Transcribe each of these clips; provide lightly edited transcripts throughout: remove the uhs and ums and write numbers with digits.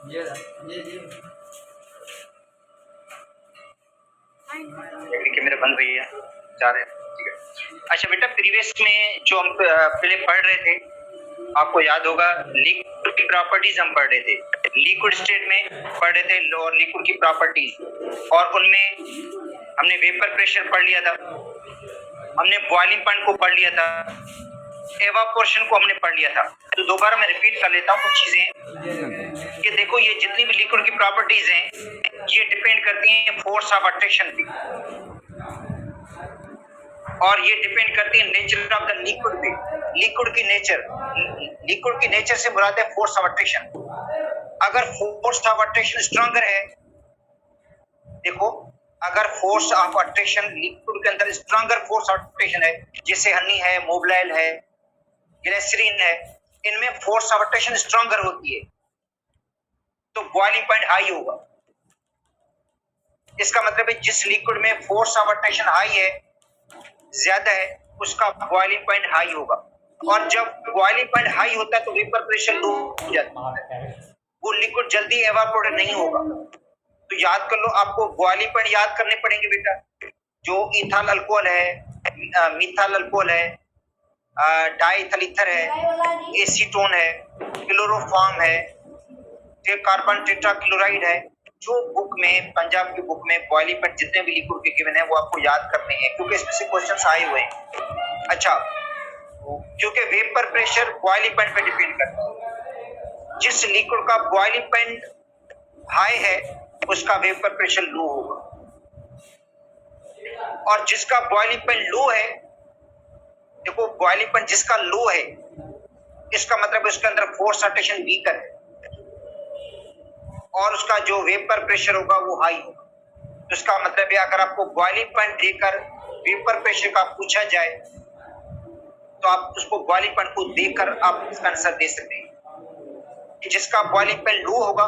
ये कैमरे बंद भैया जा रहे हैं, ठीक है। अच्छा बेटा, प्रीवियस में जो हम पहले पढ़ रहे थे, आपको याद होगा लिक्विड की प्रॉपर्टीज हम पढ़ रहे थे। लिक्विड स्टेट में पढ़ रहे थे और लिक्विड की प्रॉपर्टीज, और उनमें हमने वेपर प्रेशर पढ़ लिया था, हमने बॉइलिंग पॉइंट को पढ़ लिया था, एवापोरेशन को हमने पढ़ लिया था। तो दोबारा मैं रिपीट कर लेता हूँ कुछ चीजें कि देखो, ये जितनी भी लिक्विड की प्रॉपर्टीज हैं ये डिपेंड करती हैं फोर्स ऑफ अट्रैक्शन पे, और ये डिपेंड करती है नेचर ऑफ द लिक्विड पे। लिक्विड की नेचर से मुराद है फोर्स ऑफ अट्रैक्शन। अगर फोर्स ऑफ अट्रैक्शन स्ट्रॉन्गर है, देखो अगर फोर्स ऑफ अट्रैक्शन लिक्विड के अंदर स्ट्रॉन्गर फोर्स ऑफ अट्रैक्शन है, जैसे हनी है, मोबिलाइल है, ग्लिसरीन है, इनमें फोर्स ऑफ अट्रैक्शन स्ट्रॉन्गर होती है, तो बॉइलिंग पॉइंट हाई होगा। इसका मतलब है जिस लिक्विड में फोर्स ऑफ अट्रैक्शन हाई है, ज्यादा है, उसका बॉइलिंग पॉइंट हाई होगा। और जब बॉइलिंग पॉइंट हाई होता है तो वेपर प्रेशर लो हो जाता है, वो लिक्विड जल्दी एवापोरेट नहीं होगा। तो याद कर लो, आपको बॉइलिंग पॉइंट याद करने पड़ेंगे बेटा। जो इथाइल अल्कोहल है, मिथाइल अल्कोहल है, डाइथाइल ईथर है, एसीटोन है, क्लोरोफॉर्म है, कार्बन टेट्राक्लोराइड है। जो बुक में, पंजाब की बुक में बॉइलिंग पॉइंट जितने भी लिक्विड के गिवन है वो आपको याद करने हैं, क्योंकि इसमें से क्वेश्चंस आए हुए हैं। अच्छा, क्योंकि वेपर प्रेशर बॉइलिंग पॉइंट पे डिपेंड करता है। जिस लिक्विड का बॉइलिंग पॉइंट हाई है उसका वेपर प्रेशर लो होगा, और जिसका बॉइलिंग पॉइंट लो है, देखो बॉइलिंग पॉइंट जिसका लो है इसका मतलब उसके अंदर फोर्स अट्रैक्शन वीकर है, और उसका जो वेपर प्रेशर होगा वो हाई होगा। तो इसका मतलब है अगर आपको बॉइलिंग पॉइंट देकर वेपर प्रेशर का पूछा जाए तो आप उसको बॉइलिंग पॉइंट को देकर आप इसका आंसर दे सकते हैं कि जिसका बॉइलिंग पॉइंट लो होगा,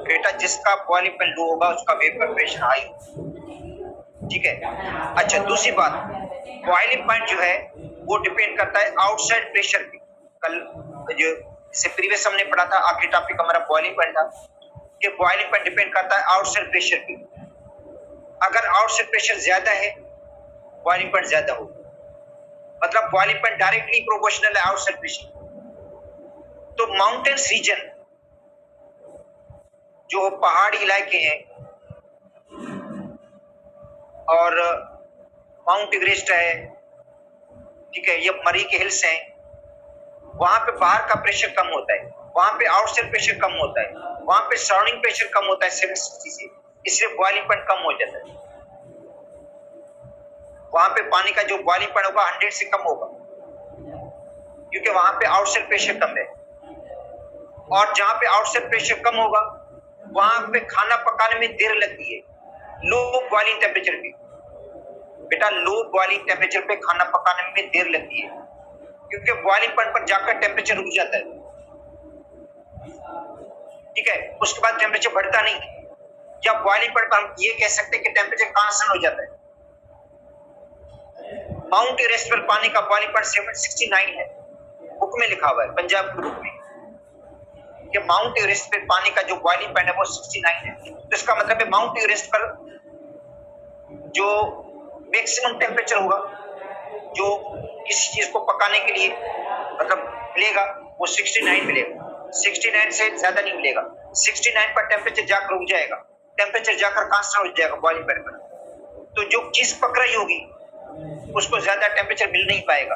बेटा जिसका बॉइलिंग पॉइंट लो होगा उसका वेपर प्रेशर हाई होगा, ठीक है। अच्छा, दूसरी बात, बॉइलिंग पॉइंट जो है वो डिपेंड करता है आउटसाइड प्रेशर पे। कल जो इससे प्रीवियस हमने पढ़ा था, आखिरी टॉपिक हमारा बॉइलिंग पॉइंट था कि बॉइलिंग पॉइंट डिपेंड करता है आउटसाइड प्रेशर पे। अगर आउटसाइड प्रेशर ज्यादा है बॉइलिंग पॉइंट ज्यादा होगा, मतलब बॉइलिंग पॉइंट डायरेक्टली प्रोपोर्शनल है आउटसाइड प्रेशर। तो माउंटेन्स रीजन, जो पहाड़ी इलाके हैं और माउंट एवरेस्ट है, ठीक है, ये मरी के हिल्स हैं, वहां पे बाहर का प्रेशर कम होता है, वहां पे आउटसाइड प्रेशर कम होता है, वहां पे सराउंडिंग प्रेशर कम होता है 760 से, इसलिए बॉइलिंग पॉइंट कम हो जाता है। वहां पे पानी का जो बॉइलिंग पॉइंट होगा 100 से कम होगा, क्योंकि वहां पे आउटसाइड प्रेशर कम है। और जहां पे आउटसाइड प्रेशर कम होगा वहां पे खाना पकाने में देर लगती है, लो बॉइलिंग टेम्परेचर पे। बेटा लो बॉइलिंग टेम्परेचर पे खाना पकाने में देर लगती है, क्योंकि बॉइलिंग पॉइंट पर जाकर टेम्परेचर रुक जाता है, ठीक है, उसके बाद टेम्परेचर बढ़ता नहीं। या बॉइलिंग पॉइंट पर हम ये कह सकते हैं कि टेम्परेचर कांस्टेंट हो जाता है। माउंट एवरेस्ट पर पानी का बॉइलिंग पॉइंट 769 है, बुक में लिखा हुआ है, पंजाब की बुक में, कि माउंट एवरेस्ट पे पानी का जो बॉइलिंग पॉइंट है वो 69 है। तो इसका मतलब है माउंट एवरेस्ट पर जो मैक्सिमम टेम्परेचर होगा जो किसी चीज को पकाने के लिए मतलब मिलेगा वो 69 मिलेगा, 69 से ज्यादा नहीं मिलेगा। 69 पर टेम्परेचर जाकर रुक जाएगा, टेम्परेचर जाकर कांस्टेंट हो जाएगा बॉइलिंग पॉइंट पर। तो जो चीज पक रही होगी उसको ज्यादा टेम्परेचर मिल नहीं पाएगा,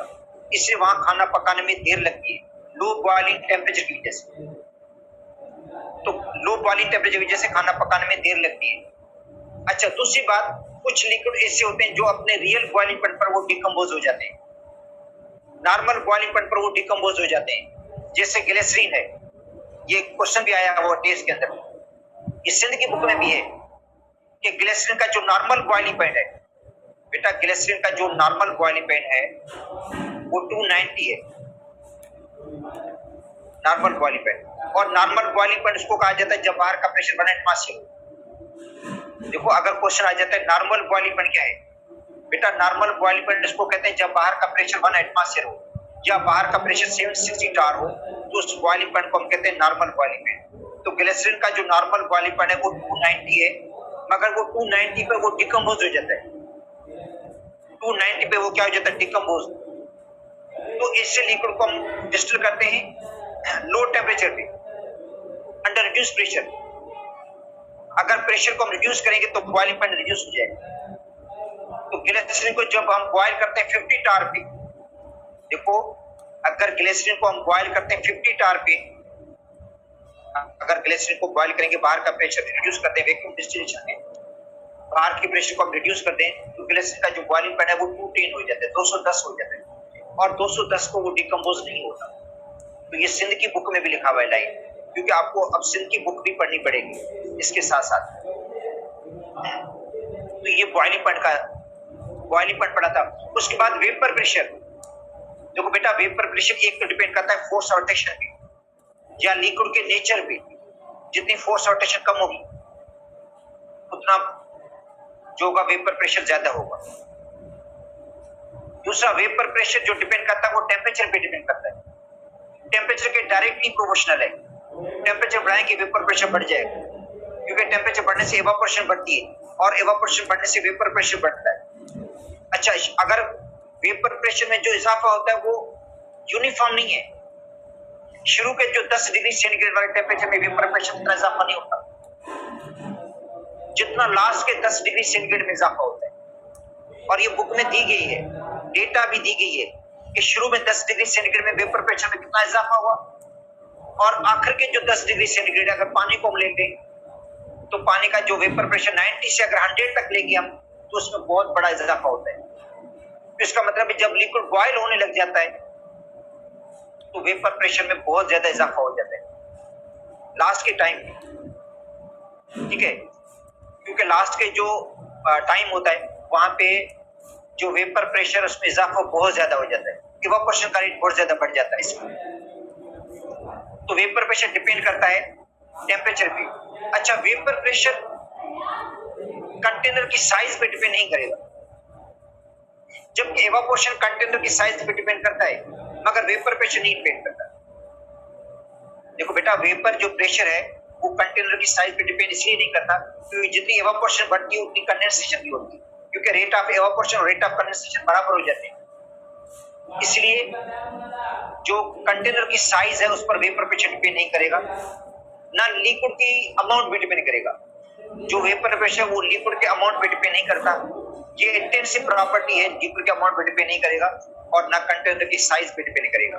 इसलिए वहां खाना पकाने में देर लगती है, लो बॉइलिंग टेम्परेचर की वजह से। तो लो बॉइलिंग टेम्परेचर की वजह से खाना पकाने में देर लगती है। अच्छा, दूसरी बात, कुछ लिक्विड ऐसे होते हैं जो अपने रियल बॉइलिंग पॉइंट पर वो डिकम्पोज हो जाते हैं, नॉर्मल बॉइलिंग पॉइंट पर वो डिकम्पोज हो जाते हैं, जैसे ग्लिसरीन है। ये क्वेश्चन भी आया वो टेस्ट के अंदर, ये सिंध की बुक में भी है कि ग्लिसरीन का जो नॉर्मल बॉइलिंग पॉइंट है, बेटा ग्लिसरीन का जो नॉर्मल बॉइलिंग पॉइंट है वो 290 है, नॉर्मल बॉइलिंग पॉइंट। और नॉर्मल बॉइलिंग पॉइंट उसको कहा जाता है जब बाहर का प्रेशर 1 एटमॉस्फेयर हो। देखो अगर क्वेश्चन आ जाता है नॉर्मल बॉइलिंग पॉइंट क्या है, बेटा नॉर्मल बॉइलिंग पॉइंट इसको कहते हैं जब बाहर का प्रेशर 1 एटमॉस्फेयर हो या बाहर का प्रेशर 760 टार हो, तो उस बॉइलिंग पॉइंट को हम कहते हैं नॉर्मल बॉइलिंग पॉइंट। तो ग्लिसरीन का जो नॉर्मल बॉइलिंग पॉइंट है वो 290 है, मगर वो 290 पे वो डिकम्पोज हो जाता है, 290 पे वो क्या हो जाता है, डिकम्पोज। तो इससे लिक्विड को हम डिस्टिल करते हैं लो टेम्परेचर पे, अंडर रिड्यूस प्रेशर। अगर प्रेशर को हम रिड्यूस करेंगे तो बॉइलिंग पॉइंट रिड्यूस हो जाएगा। तो ग्लिसरीन को जब हम बॉयल करते हैं 50 टार पे, देखो अगर ग्लिसरीन को हम बॉयल करते हैं 50 टार पे, अगर ग्लिसरीन को बॉयल करेंगे, बाहर का प्रेशर रिड्यूस करते हैं वैक्यूम डिस्टिलेशन में, बाहर के प्रेशर को हम रिड्यूस करते हैं, तो ग्लिसरीन का जो बॉइलिंग पॉइंट है वो 210 हो जाता है, 210 हो जाता है, और 210 को वो डिकम्पोज नहीं होता। तो ये सिंध की बुक में भी लिखा हुआ है लाइन, क्योंकि आपको अब सिंध की बुक भी पढ़नी पड़ेगी इसके साथ साथ। तो ये बॉइलिंग पॉइंट पढ़ा था। उसके बाद वेपर प्रेशर। देखो बेटा, वेपर प्रेशर एक तो डिपेंड करता है फोर्स और टेंशन पे, या लिक्विड के नेचर पे। जितनी फोर्स और टेंशन कम होगी उतना जो होगा वेपर प्रेशर ज्यादा होगा। दूसरा वेपर प्रेशर जो डिपेंड करता है वो टेम्परेचर पे डिपेंड करता है, टेम्परेचर के डायरेक्टली प्रोपोर्शनल है। टेम्परेचर बढ़ाएंगे वेपर प्रेशर बढ़ जाएगा, क्योंकि टेम्परेचर बढ़ने से इवापोरेशन बढ़ती है, और इवापोरेशन बढ़ने से वेपर प्रेशर बढ़ता है। अच्छा, अगर वेपर प्रेशर में जो इजाफा होता है वो यूनिफॉर्म नहीं है, शुरू के जो 10 डिग्री सेंटीग्रेड वाले टेम्परेचर में वेपर प्रेशर उतना इजाफा नहीं होता जितना लास्ट के 10 डिग्री सेंटीग्रेड में इजाफा होता है। और ये बुक में दी गई है, डेटा भी दी गई है कि शुरू में 10 डिग्री सेंटीग्रेड में वेपर प्रेशर में कितना इजाफा हुआ, और आखिर के जो 10 डिग्री सेंटीग्रेड अगर पानी को हम लेंगे तो पानी का जो वेपर प्रेशर 90 से अगर 100 तक लेंगे हम, तो उसमें बहुत बड़ा इजाफा होता है। तो इसका मतलब है जब लिक्विड बॉयल होने लग जाता है तो वेपर प्रेशर में बहुत ज्यादा इजाफा हो जाता है लास्ट के टाइम में, ठीक है, क्योंकि लास्ट के जो टाइम होता है वहां पे जो वेपर प्रेशर उसमें इजाफा बहुत ज्यादा हो जाता है, इवापोरेशन का रेट बहुत ज्यादा बढ़ जाता है इसमें। तो वेपर प्रेशर डिपेंड करता है टेम्परेचर पे। अच्छा, वेपर प्रेशर कंटेनर की साइज पे डिपेंड नहीं करेगा, जबकि इवापोरेशन कंटेनर की साइज पे डिपेंड करता है, मगर वेपर प्रेशर नहीं डिपेंड करता। देखो बेटा, वेपर जो प्रेशर है वो कंटेनर की साइज पे डिपेंड इसलिए नहीं करता क्योंकि जितनी इवापोरेशन बढ़ती है उतनी कंडेंसेशन भी होती है, क्योंकि रेट ऑफ इवापोरेशन और रेट ऑफ कंडेंसेशन बराबर हो जाते हैं। इसलिए जो कंटेनर की साइज है उस पर वेपर प्रेशर डिपेंड नहीं करेगा, ना लिक्विड की अमाउंट भी डिपेंड करेगा। जो वेपर प्रेशर वो लिक्विड के अमाउंट पे डिपेंड नहीं करता, ये इंटेंसिव प्रॉपर्टी है, लिक्विड के अमाउंट पे डिपेंड नहीं करेगा, और ना कंटेनर की साइज पे डिपेंड करेगा।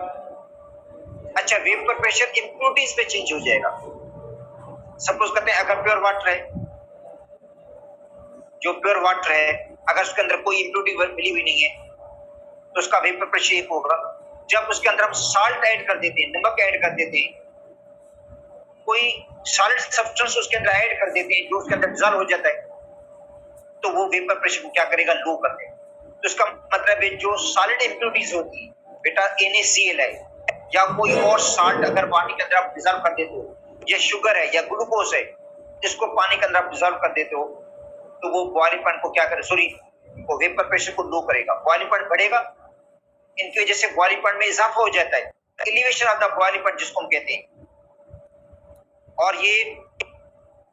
अच्छा, वेपर प्रेशर इंप्योरिटीज पे चेंज हो जाएगा। सपोज करते हैं अगर प्योर वाटर है, जो प्योर वाटर है अगर उसके अंदर कोई इंप्योरिटी मिली हुई नहीं है तो उसका वेपर प्रेशर एक होगा। जब उसके अंदर हम साल्ट ऐड कर देते हैं, नमक ऐड कर देते हैं, कोई सॉलिड सब्सटेंस उसके अंदर ऐड कर देते हैं जो उसके अंदर डिसॉल्व हो जाता है, तो वो वेपर प्रेशर को क्या करेगा, लो कर देगा। तो इसका मतलब है जो सॉलिड इंप्योरिटीज होती है बेटा, NaCl है या कोई और साल्ट अगर पानी के अंदर आप डिसॉल्व कर देते हो, या शुगर है या ग्लूकोज है, इसको पानी के अंदर आप डिसॉल्व कर देते हो, तो वो बॉइलिंग पॉइंट को क्या करे, वो वेपर प्रेशर को लो करेगा, बॉइलिंग पॉइंट बढ़ेगा। इनकी वजह से बॉइलिंग पॉइंट में इजाफा हो जाता है, elevation of the boiling point जिसको हम कहते हैं। और ये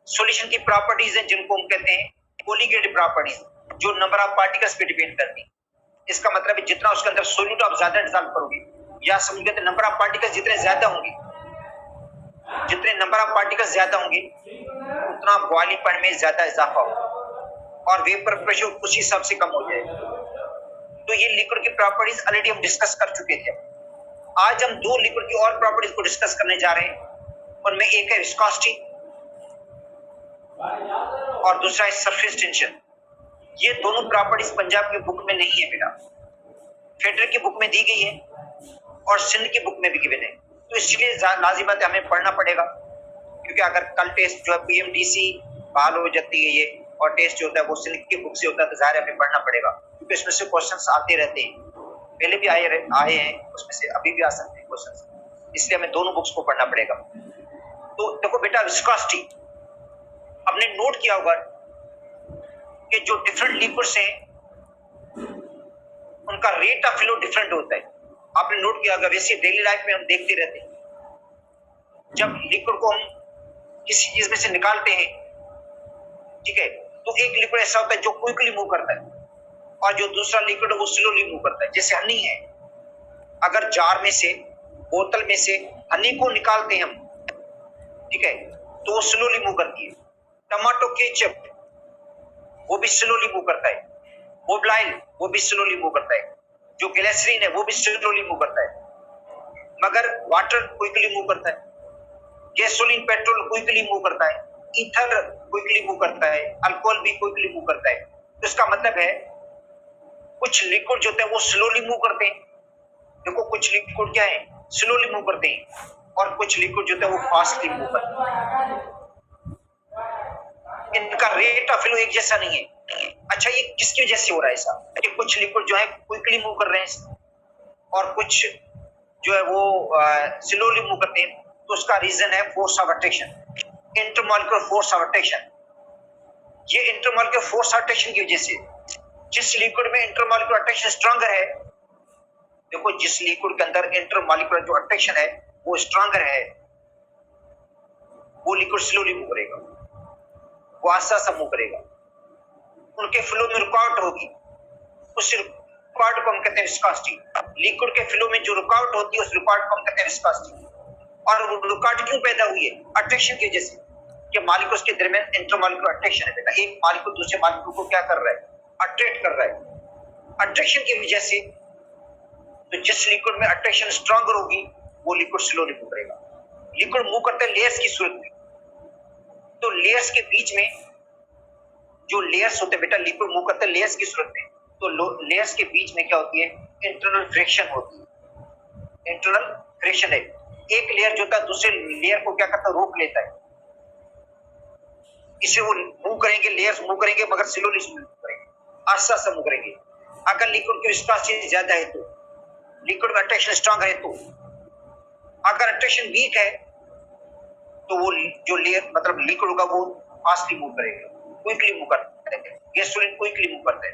सॉल्यूशन की प्रॉपर्टीज हैं जिनको हम कहते हैं कोलिगेटिव प्रॉपर्टीज, जो नंबर ऑफ पार्टिकल्स पे डिपेंड करती है। इसका मतलब है जितना उसके अंदर सोल्यूट आप ज्यादा डिसॉल्व करोगे, या समझ गए नंबर ऑफ पार्टिकल्स जितने ज्यादा होंगे, जितने नंबर ऑफ पार्टिकल्स ज्यादा होंगे उतना बॉइलिंग पॉइंट में ज्यादा इजाफा होगा और वेपर प्रेशर उसी हिसाब से कम हो जाएगा। तो ये लिक्विड की प्रॉपर्टीज ऑलरेडी हम डिस्कस कर चुके थे। आज हम दो लिक्विड की और प्रॉपर्टीज को डिस्कस करने जा रहे हैं, उनमें एक है विस्कोसिटी और दूसरा है सरफेस टेंशन। ये दोनों प्रॉपर्टीज पंजाब की बुक में नहीं है बेटा, फेडरल की बुक में दी गई है और सिंध की बुक में भी गिवन है, तो इसलिए लाजिम बात है हमें पढ़ना पड़ेगा, क्योंकि अगर कल टेस्ट जो है PMDC बहाल हो जाती है ये, और टेस्ट जो होता है वो सिंध की बुक से होता है, तो जाहिर हमें पढ़ना पड़ेगा, क्योंकि इसमें से क्वेश्चंस आते रहते हैं, पहले भी आए हैं उसमें से, अभी भी आ सकते हैं क्वेश्चंस, इसलिए हमें दोनों बुक्स को पढ़ना पड़ेगा। तो देखो बेटा, विस्कोसिटी आपने नोट किया होगा कि जो डिफरेंट लिक्विड्स हैं उनका रेट ऑफ फ्लो डिफरेंट होता है। आपने नोट किया होगा, वैसे डेली लाइफ में हम देखते रहते हैं, जब लिक्विड को हम किसी चीज में से निकालते हैं, ठीक है, तो एक लिक्विड ऐसा होता है जो क्विकली मूव करता है और जो दूसरा लिक्विड वो स्लोली मूव करता है। जैसे हनी है, अगर जार में से, बोतल में से हनी को निकालते हैं हम, ठीक है, तो वो स्लोली मूव करती है। टमाटो केचप वो भी स्लोली मूव करता है, मोबिलाइल वो भी स्लोली मूव करता है, जो ग्लिसरीन है वो भी स्लोली मूव करता है, मगर वाटर क्विकली मूव करता है, गैसोलीन पेट्रोल क्विकली मूव करता है, ईथर क्विकली मूव करता है, अल्कोहल भी क्विकली मूव करता है। तो इसका मतलब है कुछ लिक्विड जो होते हैं वो स्लोली मूव करते हैं। देखो कुछ लिक्विड क्या है, स्लोली मूव करते हैं, और कुछ लिक्विड जो होते हैं वो फास्टली मूव करते हैं। इनका रेट ऑफ फ्लो एक जैसा नहीं है। अच्छा, ये किसकी वजह से हो रहा है ऐसा? कि कुछ लिक्विड जो है क्विकली मूव कर रहे हैं और कुछ जो है वो स्लोली मूव करते हैं। तो उसका रीजन है force of attraction, intermolecular force of attraction. ये इंटरमॉलिक्यूलर फोर्स ऑफ अट्रैक्शन की वजह से जिस लिक्विड में इंटरमॉलिक्यूलर अट्रैक्शन स्ट्रॉन्गर है, देखो जिस लिक्विड के अंदर इंटरमॉलिक्यूलर जो अट्रैक्शन है वो स्ट्रॉन्गर है, वो लिक्विड स्लोली मूव करेगा, वो आस्ता आस्ता मूव करेगा, उनके फ्लो में रुकावट होगी। उस रुकावट को हम कहते हैं विस्कोसिटी। लिक्विड के फ्लो में जो रुकावट होती है उस रुकावट को हम कहते हैं विस्कोसिटी। और वो रुकावट क्यों पैदा हुई है? अट्रैक्शन की वजह से। कि मॉलिक्यूल्स के दरमियान इंटरमॉलिक्यूलर अट्रैक्शन है बेटा। एक मॉलिक्यूल दूसरे मॉलिक्यूल को क्या कर रहा है? अट्रैक्ट कर रहा है। अट्रैक्शन की वजह से तो जिस लिक्विड में अट्रैक्शन स्ट्रॉन्गर होगी वो लिक्विड स्लोली मूव करेगा। लिक्विड मूव करते हैं लेयर्स की सूरत में। तो लेयर्स के बीच में जो लेयर्स होते हैं बेटा, लिक्विड मूव करते हैं लेयर्स की सूरत में। तो लेयर्स के बीच में क्या होती है? इंटरनल फ्रिक्शन होती है। इंटरनल फ्रिक्शन है। एक लेयर जो होता है दूसरे लेयर को क्या करता है? रोक लेता है। इसे वो मूव करेंगे, लेयर्स मूव करेंगे मगर स्लोली मूव करेंगे, आस्ते आस्ते मूव करेंगे। अगर लिक्विड की विस्कोसिटी ज्यादा है तो, लिक्विड में अट्रैक्शन स्ट्रांग है तो, अगर अट्रैक्शन वीक है तो वो जो लेयर मतलब लिक्विड होगा वो फास्टली मूव करेगा, क्विकली मूव करता है। गैसोलीन क्विकली मूव करता है।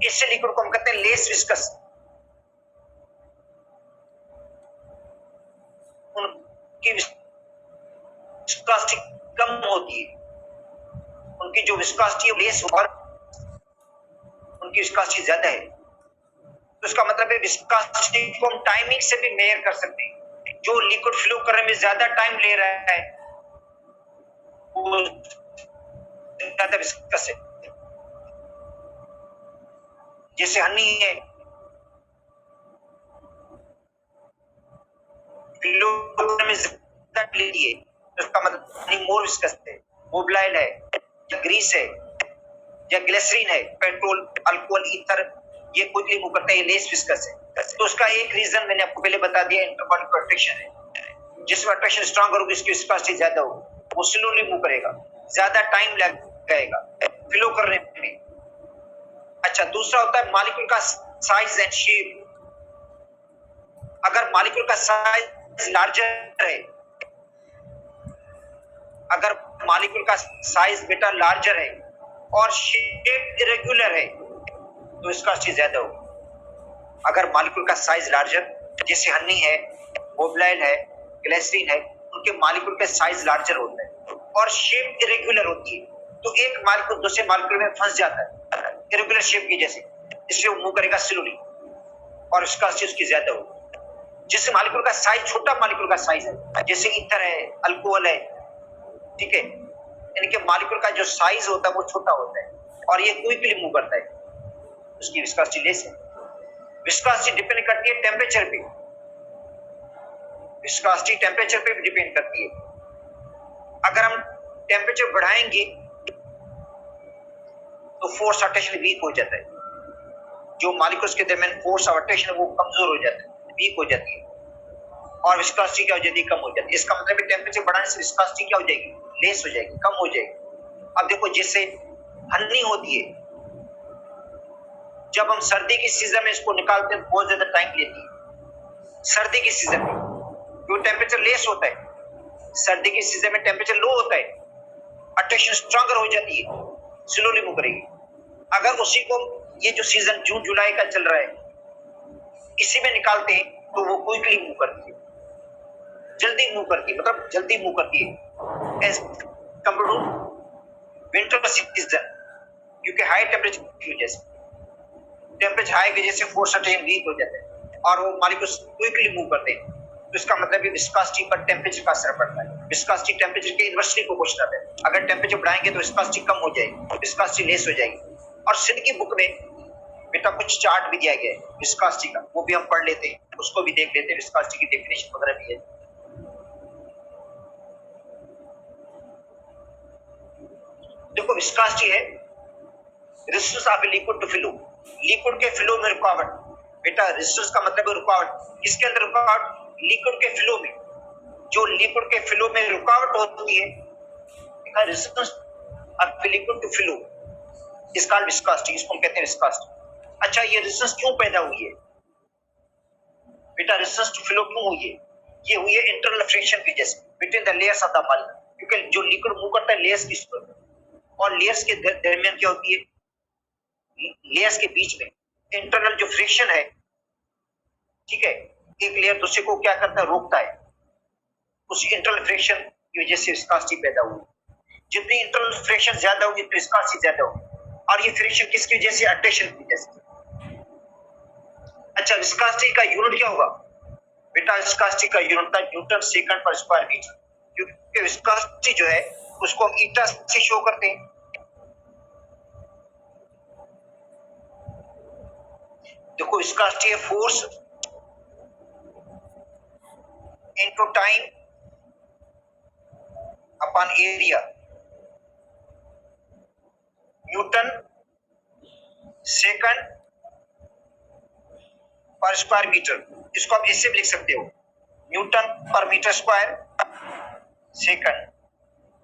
इससे लिक्विड को हम कहते हैं लेस विस्कस। उनकी विस्कोसिटी कम होती है, उनकी जो विस्कोसिटी है लेस और उनकी विस्कोसिटी ज्यादा है। तो इसका मतलब है विस्कोसिटी को हम टाइमिंग से भी मेजर कर सकते हैं। जो लिक्विड फ्लो करने में ज्यादा टाइम ले रहा है वो ज्यादा विस्कस है। जैसे हनी है, फ्लो करने में ज्यादा लेती है तो इसका मतलब हनी मोर विस्कस है। मोबिलाइल है या ग्रीस है या ग्लिसरीन है, पेट्रोल, अल्कोहल, ईथर, ये क्विकली मूव करता है, ये लेस विस्कस है। तो उसका एक रीजन मैंने आपको पहले बता दिया, इंटरमॉलिक्यूलर अट्रैक्शन है। जिसमें अट्रैक्शन स्ट्रांग होगी उसकी विस्कोसिटी ज्यादा होगी, वो स्लोली मूव करेगा, ज्यादा टाइम लगेगा फ्लो करने में। अच्छा, दूसरा होता है मॉलिक्यूल का साइज एंड शेप। अगर मॉलिक्यूल का साइज लार्जर है, अगर मॉलिक्यूल का साइज बेटा लार्जर है और शेप इरेगुलर है तो इसका चीज ज्यादा होगा। अगर मॉलिक्यूल का साइज लार्जर, जैसे हनी है, मोबिलाइल है, ग्लिसरीन है, उनके मॉलिक्यूल का साइज लार्जर होता है और शेप इरेगुलर होती है, तो एक मॉलिक्यूल दूसरे मॉलिक्यूल में फंस जाता है इरेगुलर शेप की जैसे, इसलिए वो मूव करेगा स्लोली और इसका चीज उसकी ज्यादा होगी। जिस मॉलिक्यूल का साइज छोटा मॉलिक्यूल का साइज है, जैसे ईथर है, अल्कोहल है, ठीक है, इनके मॉलिक्यूल का जो साइज होता है वो छोटा होता है और ये क्विकली मूव करता है, उसकी विस्कोसिटी लेस है। विस्कोसिटी डिपेंड करती है टेम्परेचर पे, विस्कोसिटी टेम्परेचर पे भी डिपेंड करती है। अगर हम टेम्परेचर बढ़ाएंगे तो फोर्स ऑफ अट्रैक्शन वीक हो जाता है। जो मॉलिक्यूल्स के दरमियान फोर्स ऑफ अट्रैक्शन वो कमजोर हो जाता है, वीक हो जाती है और विस्कोसिटी क्या हो जाती है? कम हो जाती है। इसका मतलब है टेम्परेचर बढ़ाने से विस्कोसिटी क्या हो जाएगी? लेस हो जाएगी, कम हो जाएगी। अब देखो जैसे हनी होती है, जब हम सर्दी की सीजन में इसको निकालते हैं बहुत ज्यादा टाइम लेती है। सर्दी की सीजन में क्यों टेम्परेचर लेस होता है, सर्दी की सीजन में टेम्परेचर लो होता है, अट्रैक्शन स्ट्रॉन्गर हो जाती है, स्लोली मूव करेगी। अगर उसी को ये जो सीजन जून जुलाई का चल रहा है इसी में निकालते हैं तो वो क्विकली मूव करती है। जल्दी मूव करती है, मतलब जल्दी मूव करती है as compare to winter season, क्योंकि हाई टेम्परेचर की वजह से, टेम्परेचर हाई की वजह से फोर्स अटेन वीक हो जाते हैं और वो मॉलिक्यूल्स क्विकली मूव करते हैं। तो इसका मतलब है विस्कोसिटी पर टेम्परेचर का असर पड़ता है। विस्कोसिटी टेम्परेचर के इन्वर्सली प्रोपोर्शनल है। अगर टेम्परेचर बढ़ाएंगे तो विस्कोसिटी कम हो जाएगी, विस्कोसिटी लेस हो जाएगी। और सिंध की बुक में बेटा कुछ चार्ट भी दिया गया है विस्कोसिटी का, वो भी हम पढ़ लेते हैं, उसको भी देख लेते हैं, विस्कोसिटी की डेफिनेशन वगैरह भी है। देखो विस्कोसिटी है resistance of a liquid to flow, liquid के फ्लो में रुकावट। बेटा रेजिस्टेंस का मतलब है रुकावट, किसके अंदर रुकावट? लिक्विड के फ्लो में। जो लिक्विड के फ्लो में रुकावट होती है, resistance of a liquid to flow is called viscosity, इसको हम कहते हैं विस्कोसिटी। अच्छा ये रेजिस्टेंस क्यों पैदा हुई है? बेटा रेजिस्टेंस टू फ्लो क्यों हुई है? ये हुई है इंटरनल फ्रिक्शन की वजह से between the layers of the molecule, क्योंकि जो लिक्विड मूव करता है लेयर्स की सूरत में, और लेयर्स के दरमियान क्या होती है? लेयर्स के बीच में इंटरनल जो फ्रिक्शन है, ठीक है, एक लेयर दूसरे को क्या करता है? रोकता है। उसी इंटरनल फ्रिक्शन की वजह से विस्कोसिटी पैदा हुई। जितनी इंटरनल फ्रिक्शन ज्यादा होगी तो विस्कोसिटी ज्यादा होगी। और ये फ्रिक्शन किसकी वजह से? अट्रैक्शन की वजह से। अच्छा विस्कोसिटी का यूनिट क्या होगा? बेटा विस्कोसिटी का यूनिट था न्यूटन सेकंड पर स्क्वायर मीटर, क्योंकि विस्कोसिटी जो है उसको हम ईटा से शो करते हैं। देखो विस्कोसिटी है force into time upon area, Newton second पर स्क्वायर मीटर। इसको आप इससे भी लिख सकते हो, न्यूटन पर मीटर स्क्वायर सेकंड।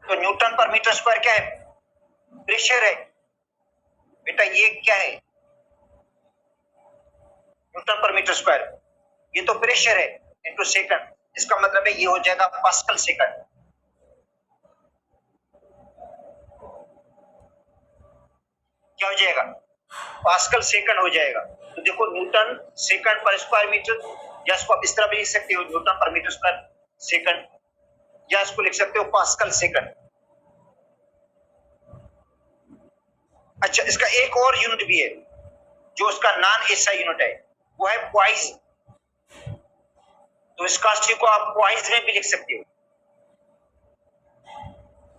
तो न्यूटन पर मीटर स्क्वायर क्या है? प्रेशर है। बेटा ये क्या है? न्यूटन पर मीटर स्क्वायर, ये तो प्रेशर है इनटू सेकंड, इसका मतलब है ये हो जाएगा पास्कल सेकंड। क्या हो जाएगा? पास्कल सेकंड हो जाएगा। तो देखो न्यूटन सेकंड पर स्क्वायर मीटर, या इसको आप इस तरह भी लिख सकते हो न्यूटन पर मीटर स्क्वायर सेकंड, या इसको लिख सकते हो पास्कल सेकंड। अच्छा इसका एक और यूनिट भी है जो उसका नॉन एसआई यूनिट है, वो है पॉइस। तो विस्कोसिटी को आप पॉइस में भी लिख सकते हो,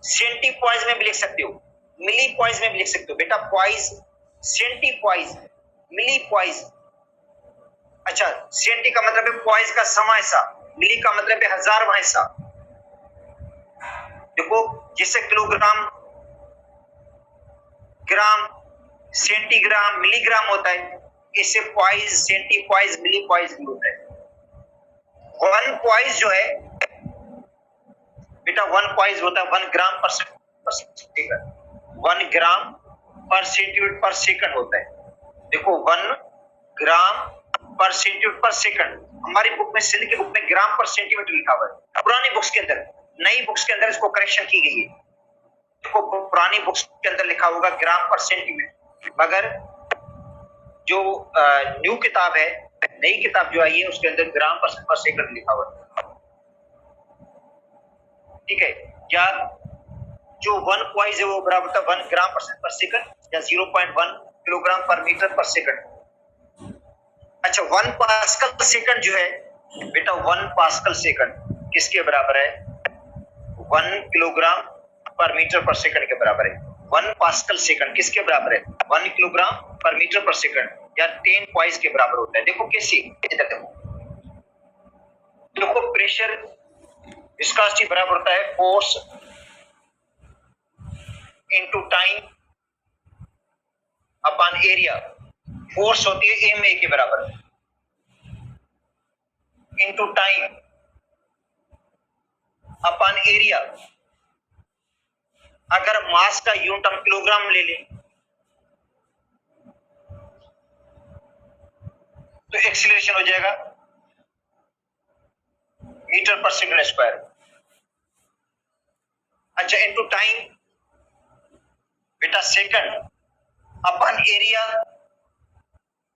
सेंटीपॉइस में भी लिख सकते हो, मिली पॉइस में भी लिख सकते हो। बेटा पॉइस, सेंटीपॉइस, मिली पॉइस। अच्छा सेंटी का मतलब है पॉइस का सवा हिस्सा, मिली का मतलब है हजारवां हिस्सा। देखो जैसे किलोग्राम, ग्राम, सेंटीग्राम, मिलीग्राम होता है, इससे पॉइस, सेंटीपॉइस, मिली पॉइस भी होता है। वन पॉइस जो है बेटा, वन पॉइस होता है 1 ग्राम पर सेकंड, 1 ग्राम पर सेंटीमीटर पर सेकंड होता है। देखो 1 ग्राम पर सेंटीमीटर पर सेकंड, हमारी बुक में, सिल की बुक में ग्राम पर सेंटीमीटर लिखा हुआ है। पुरानी बुक्स के अंदर, नई बुक्स के अंदर इसको करेक्शन की गई है। देखो पुरानी बुक्स के अंदर लिखा होगा ग्राम पर सेंटीमीटर, मगर जो न्यू किताब है, नई किताब जो आई है उसके अंदर ग्राम पर सेकंड लिखा हुआ है। ठीक है, या जो 1 पॉइस है वो बराबर होता है 1 ग्राम पर सेकंड या 0.1 किलोग्राम पर मीटर पर सेकंड। अच्छा 1 पास्कल सेकंड जो है बेटा, 1 पास्कल सेकंड किसके बराबर है? 1 किलोग्राम पर मीटर पर सेकंड के बराबर है। 1 पास्कल सेकंड किसके बराबर है? 1 किलोग्राम पर मीटर पर सेकंड या 10 पॉइस के बराबर होता है। देखो कैसे, इधर देखो प्रेशर विस्कोसिटी बराबर होता है force into time upon area. Force होती है एम ए के बराबर इनटू टाइम अपॉन एरिया। अगर मास का यूनिट हम किलोग्राम ले लें तो एक्सीलरेशन हो जाएगा मीटर पर सेकंड स्क्वायर। अच्छा इनटू टाइम बेटा second upon area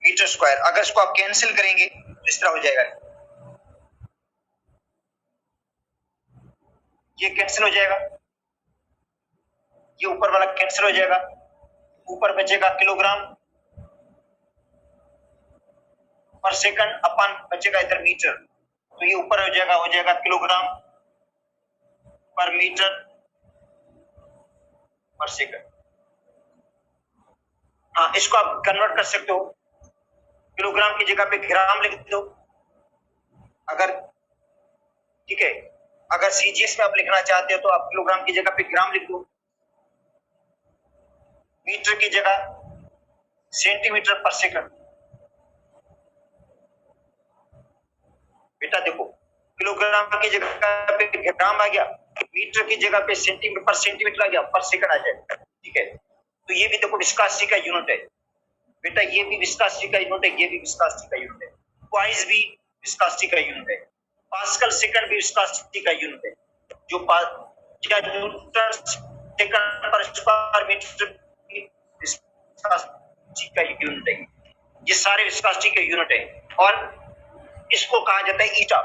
metre square. अगर इसको आप कैंसिल करेंगे तो इस तरह हो जाएगा, ये कैंसिल हो जाएगा, ये ऊपर वाला कैंसिल हो जाएगा, ऊपर बचेगा किलोग्राम पर सेकंड अपन बचेगा इधर मीटर, तो ये ऊपर हो जाएगा किलोग्राम पर मीटर पर सेकंड। हाँ, इसको आप कन्वर्ट कर सकते हो, किलोग्राम की जगह पे ग्राम लिख दो अगर, ठीक है। अगर सीजीएस में आप लिखना चाहते हो तो आप किलोग्राम की जगह पे ग्राम लिख दो, मीटर की जगह सेंटीमीटर पर सेकंड। बेटा देखो, किलोग्राम की जगह पे ग्राम आ गया, मीटर की जगह पे सेंटीमीटर आ गया, पर सेकंड आ जाएगा, ठीक है। तो ये भी देखो विस्कोसिटी का यूनिट है बेटा, ये भी विस्कोसिटी का यूनिट है, ये भी विस्कोसिटी का यूनिट है, क्वाइस भी विस्कोसिटी का यूनिट है, पास्कल सेकंड भी विस्कोसिटी का यूनिट है, जो क्या न्यूटन सेकंड पर स्क्वायर मीटर विस्कोसिटी का यूनिट है। ये सारे विस्कोसिटी के यूनिट है और इसको कहा जाता है ईटा।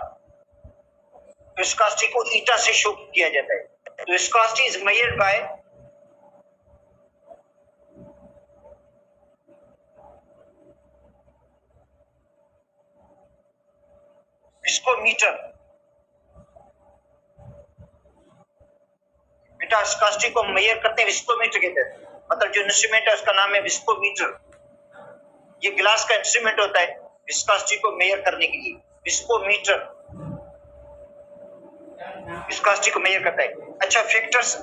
विस्कोसिटी को ईटा से शो किया जाता है। तो viscosity is measured by viscometer. बेटा विस्कोसिटी को मेजर करते हैं विस्कोमीटर के तहत, मतलब जो इंस्ट्रूमेंट है उसका नाम है विस्कोमीटर। ये ग्लास का इंस्ट्रूमेंट होता है विस्कोसिटी को मेजर करने के लिए, विस्कोमीटर विस्कोसिटी को मेजर करता है। अच्छा, फैक्टर्स,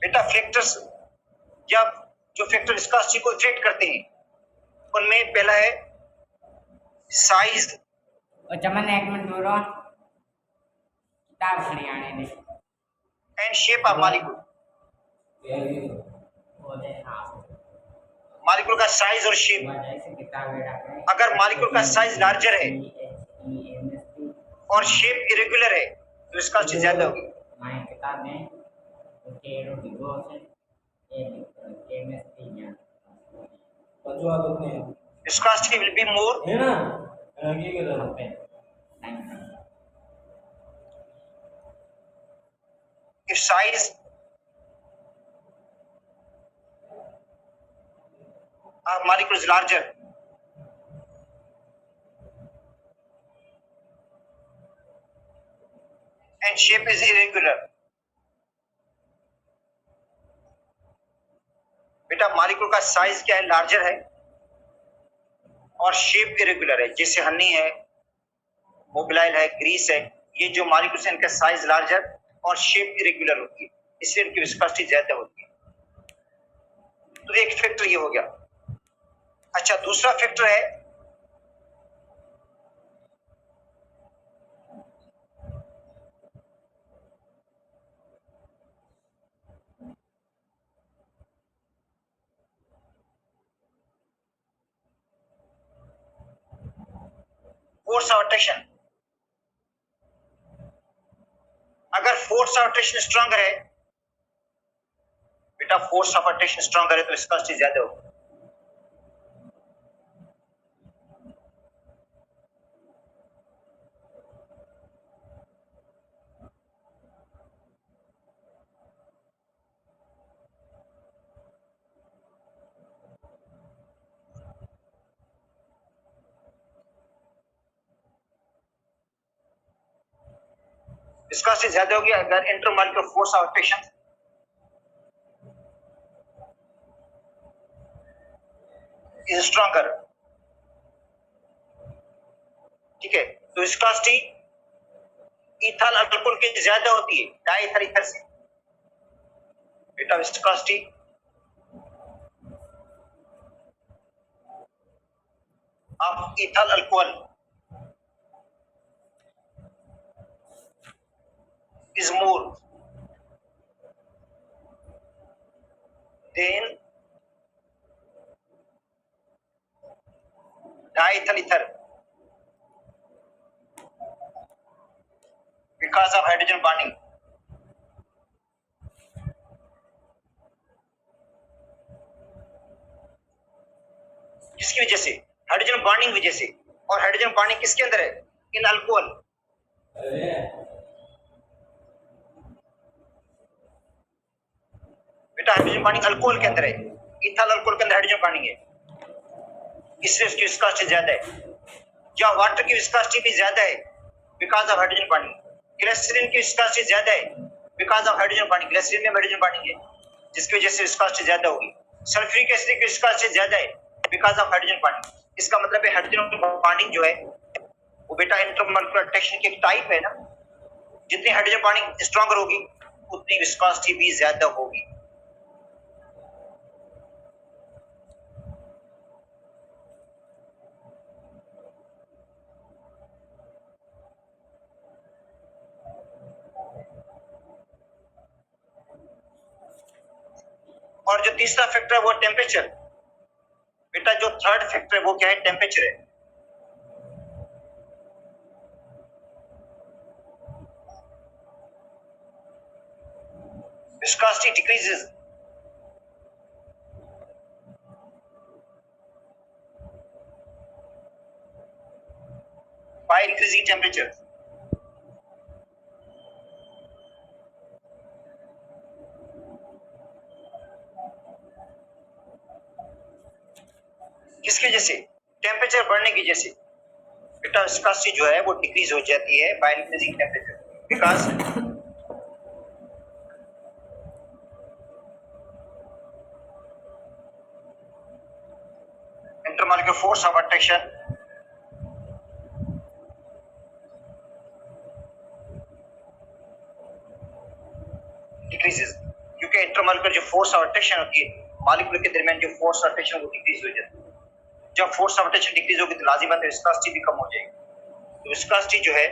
बेटा फैक्टर्स या जो फैक्टर विस्कोसिटी को इफेक्ट करते हैं उनमें पहला है साइज। और चमन एक मिनट बोलो, किताब खड़ी आने दे, and shape of molecule. Molecule का साइज और शेप। अगर मॉलिक्यूल का साइज लार्जर है और शेप इरेगुलर है तो विस्कोसिटी ज्यादा होगी। Viscosity will be more if size of molecule is larger and shape is irregular। बेटा मॉलिक्यूल का साइज क्या है, लार्जर है और शेप इरेगुलर है, जैसे हनी है, मोबिलाइल है, ग्रीस है, ये जो मॉलिक्यूल्स हैं इनका साइज लार्जर और शेप इरेगुलर होती है, इसलिए इनकी विस्कोसिटी ज्यादा होती है। तो एक फैक्टर ये हो गया। अच्छा, दूसरा फैक्टर है फोर्स ऑफ अट्रैक्शन। अगर फोर्स ऑफ अट्रैक्शन स्ट्रॉन्गर है बेटा, फोर्स ऑफ अट्रैक्शन स्ट्रॉन्गर है तो विस्कोसिटी ज्यादा होगी। विस्कोसिटी ज्यादा होगी अगर intermolecular force of attraction is stronger, ठीक है। तो विस्कोसिटी इथाइल अल्कोहल की ज्यादा होती है डाइथर ईथर से। बेटा viscosity of ethyl alcohol is more than diethyl ether। Because of hydrogen bonding. किसकी वजह से? हाइड्रोजन बॉन्डिंग वजह से। और हाइड्रोजन बॉन्डिंग किसके अंदर है? इन अल्कोहल। बेटा हाइड्रोजन बॉन्डिंग अल्कोहल के अंदर है, इथाइल अल्कोहल के अंदर हाइड्रोजन बॉन्डिंग है, इसलिए उसकी विस्कोसिटी ज्यादा है। या वाटर की विस्कोसिटी भी ज्यादा है because of hydrogen bonding. Glycerine की विस्कोसिटी ज्यादा है because of hydrogen bonding. Glycerine में हाइड्रोजन बॉन्डिंग है जिसकी वजह से विस्कोसिटी ज्यादा होगी। सल्फ्यूरिक एसिड की विस्कोसिटी ज्यादा है बिकॉज ऑफ हाइड्रोजन बॉन्डिंग। इसका मतलब है हाइड्रोजन बॉन्डिंग जो है वो बेटा इंटरमॉलिक्यूलर अट्रैक्शन की एक टाइप है ना, जितनी हाइड्रोजन बॉन्डिंग स्ट्रॉन्गर होगी उतनी विस्कोसिटी भी ज्यादा होगी। और जो तीसरा फैक्टर है वो टेम्परेचर। बेटा जो थर्ड फैक्टर है वो क्या है? टेम्परेचर है। Viscosity decreases by increasing temperature। किसकी वजह से? टेम्परेचर बढ़ने की वजह से। बेटा विस्कोसिटी जो है वो डिक्रीज हो जाती है by increasing temperature because intermolecular force of attraction decreases, क्योंकि इंटरमॉलिक्यूलर जो फोर्स ऑफ अट्रैक्शन होती है मॉलिक्यूल के दरमियान जो फोर्स ऑफ अट्रैक्शन वो डिक्रीज हो जाती है। जब फोर्स ऑफ अट्रैक्शन डिक्रीज होगी तो लाजिम बात है विस्कोसिटी भी कम हो जाएगी। तो विस्कोसिटी जो है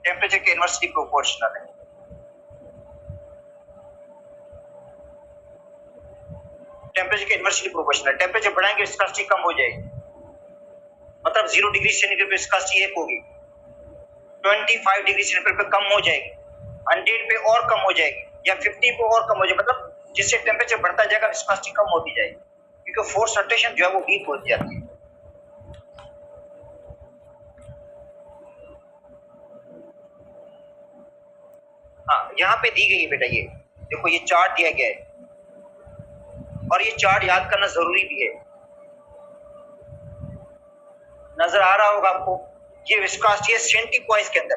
टेम्परेचर के इनवर्सली प्रोपोर्शनल है। टेम्परेचर के इनवर्सली प्रोपोर्शनल। टेम्परेचर बढ़ाएंगे विस्कोसिटी कम हो जाएगी। मतलब 0 डिग्री सेंटीग्रेड पे विस्कोसिटी 1 होगी, 25 डिग्री सेंटीग्रेड पे कम हो जाएगी, 100 पे और कम हो जाएगी, या 50 पे और कम हो जाएगी। मतलब जिससे टेम्परेचर बढ़ता जाएगा विस्कोसिटी कम होती जाएगी, क्योंकि फोर्स रोटेशन जो है वो वीक होती जाती है। हाँ यहाँ पे दी गई है बेटा, ये देखो ये चार्ट दिया गया है और ये चार्ट याद करना जरूरी भी है। नजर आ रहा होगा आपको, ये विस्कोसिटी है सेंटीपॉइस के अंदर।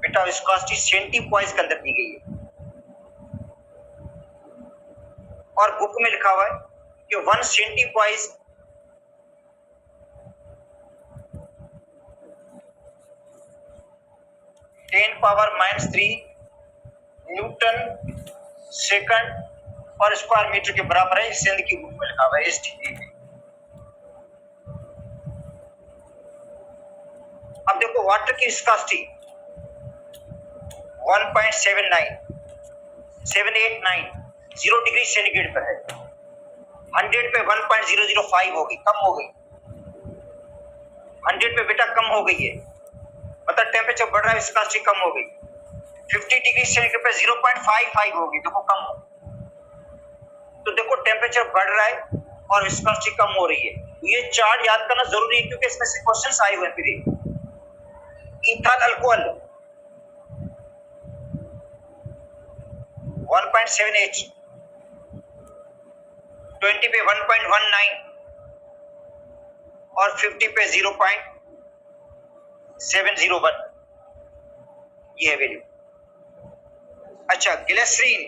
बेटा विस्कोसिटी सेंटीपॉइस के अंदर दी गई है और बुक में लिखा हुआ है कि 1 सेंटीपॉइस 10⁻³ न्यूटन सेकंड पर स्क्वायर मीटर के बराबर है। सिंध की बुक में लिखा हुआ है इस डिग्री में। अब देखो वाटर की विस्कोसिटी 1.789 0 डिग्री सेंटीग्रेड पर है। 100 पे 1.005 होगी, कम हो गई। 100 पे बेटा कम हो गई है, मतलब टेम्परेचर बढ़ रहा है, विस्कोसिटी कम हो गई। 50 डिग्री सेंटीग्रेड पे 0.55 होगी, देखो कम हो। तो देखो टेम्परेचर बढ़ रहा है और विस्कोसिटी कम हो रही है। ये चार्ट याद करना जरूरी है क्योंकि इसमें से क्वेश्चंस आए हुए हैं। फिर इथाइल अल्कोहल 1.78, 20 पे 1.19 और 50 पे 0.701, ये है वैल्यू। अच्छा ग्लिसरीन,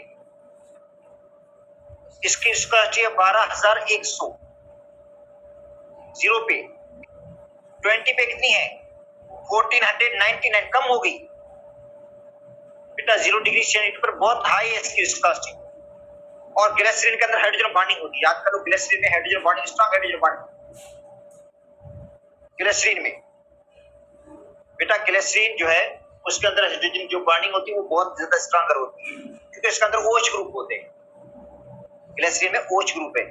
इसकी विस्कोसिटी है 12,100 0 पे। 20 पे कितनी है? 1499, कम हो गई बेटा। 0 डिग्री सेंटीग्रेड पर बहुत हाई है इसकी विस्कोसिटी। और ग्लिसरीन के अंदर हाइड्रोजन बॉन्डिंग होती है, याद करो ग्लिसरीन में hydrogen bonding, strong hydrogen bonding glycerine में। बेटा ग्लिसरीन जो है उसके अंदर हाइड्रोजन जो बॉन्डिंग होती है वो बहुत ज्यादा स्ट्रॉन्गर होती है क्योंकि इसके अंदर OH ग्रुप होते हैं। ग्लिसरीन में OH ग्रुप है,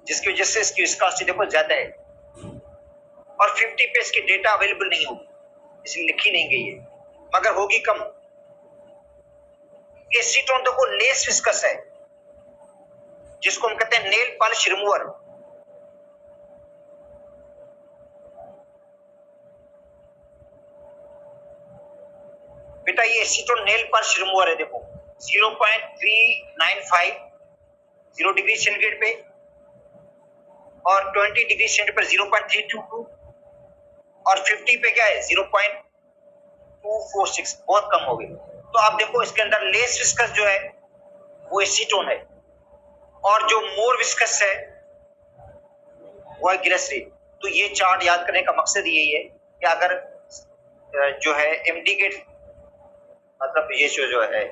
जिसकी वजह से इसकी विस्कोसिटी देखो ज्यादा है। और 50 पे इसकी डेटा अवेलेबल नहीं होगी, इसलिए लिखी नहीं गई है, मगर होगी कम। एसीटोन देखो लेस विस्कस है, जिसको हम कहते हैं नेल पॉलिश रिमूवर। बेटा ये एसीटोन नेल पॉलिश रिमूवर है, देखो 0.395 0 डिग्री सेंटीग्रेड पे, और 20 डिग्री सेंटीग्रेड पर 0.322, और 50 पे क्या है 0.246, बहुत कम हो गई। तो आप देखो इसके अंदर लेस विस्कस जो है वो एसीटोन है, और जो मोर विस्कस है वो है ग्लिसरीन। तो ये चार्ट याद करने का मकसद यही है कि अगर जो है एमडीगेट मतलब ये जो है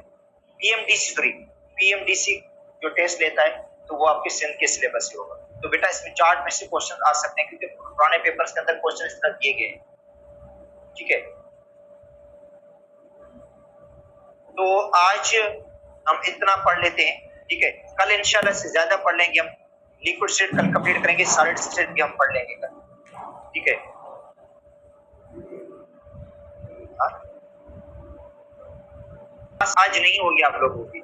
पीएमडीसी जो टेस्ट लेता है, तो वो आपके सिंध के सिलेबस से होगा। तो बेटा इसमें चार्ट में से क्वेश्चन आ सकते हैं, क्योंकि पुराने पेपर्स के अंदर क्वेश्चन इस तरह दिए गए। ठीक है, तो आज हम इतना पढ़ लेते हैं। ठीक है, कल इंशाल्लाह से ज्यादा पढ़ लेंगे हम। लिक्विड स्टेट कल कंप्लीट करेंगे, सॉलिड स्टेट भी हम पढ़ लेंगे कल। ठीक है, आज नहीं होगी आप लोगों की।